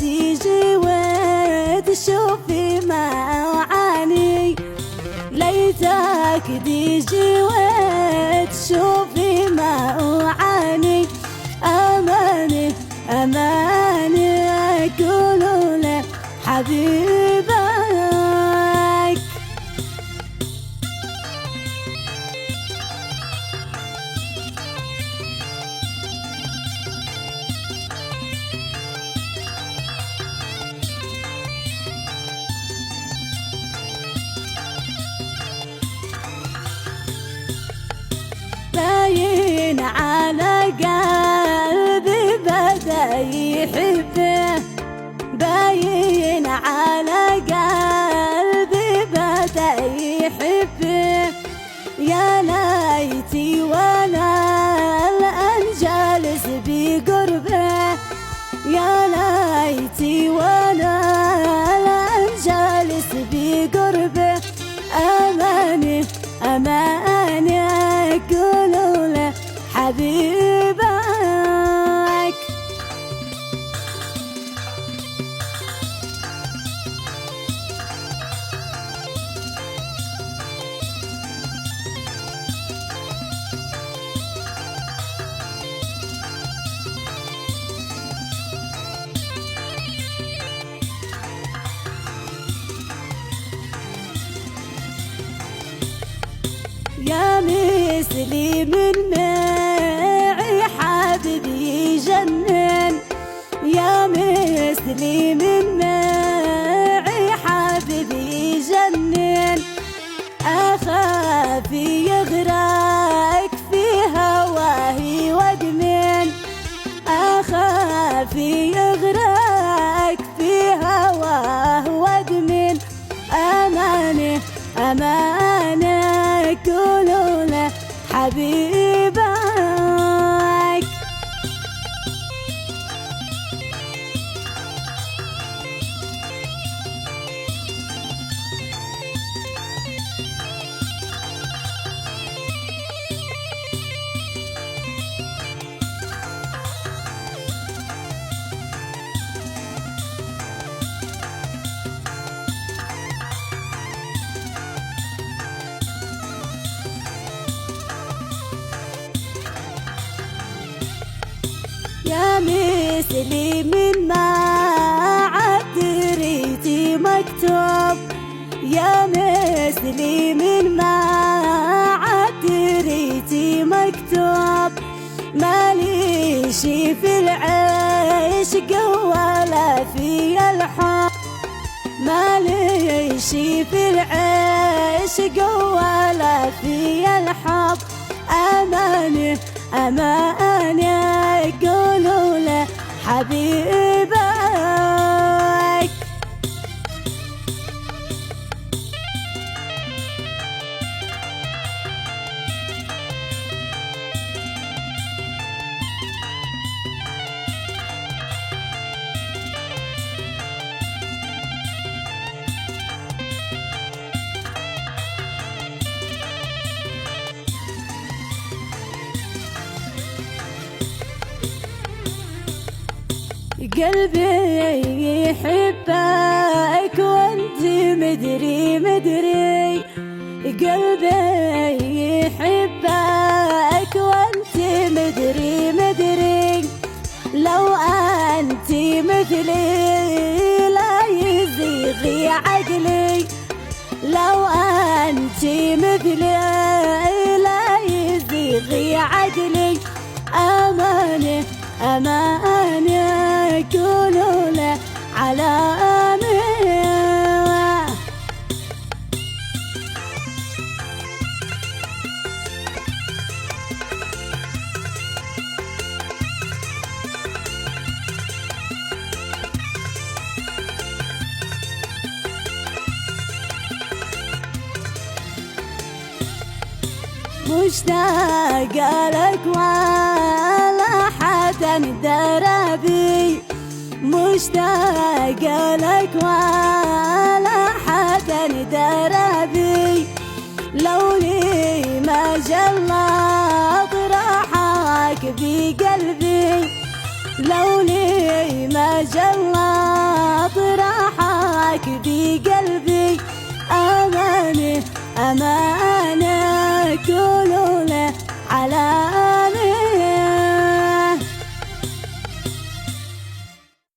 يجي وتشوفي ما أعاني، ليتك تيجي وتشوفي ما أعاني. أماني أماني أقول له حبيبك. باين على قلبي بدأ يحبه، باين على قلبي بدأ يحبه. يا ليتي وانا الآن جالس بقربه، يا ليتي وانا الآن جالس بقربه. أماني أماني أقول له حبيبك. يا مثلي من معي حبيبي يجنن، يا مثلي من معي حبيبي يجنن. أخاف يغرق في هواه وادمن، أخاف يغرق في هواه وادمن. أماني أماني أقول له حبيبك. يا مثلي من ما عد ريتي مكتوب، يا مثلي من ما عد ريتي مكتوب. ماليش في العشق ولا في الحب، ماليش في العشق ولا في الحب. أماني أماني أقول له حبيبك. قلبي يحبك وانت مدري مدري، قلبي يحبك وانت مدري مدري. لو انت مثلي لا يزيغ عقلي، لو انت مثلي لا يزيغ عقلي. أماني أماني أقول له على أمين. مشتاقة لك ولا حدا درى بي، مشتاقة لك ولا حدا درى بي. لولي ما جلط راحك بقلبي، لولي ما جلط أمان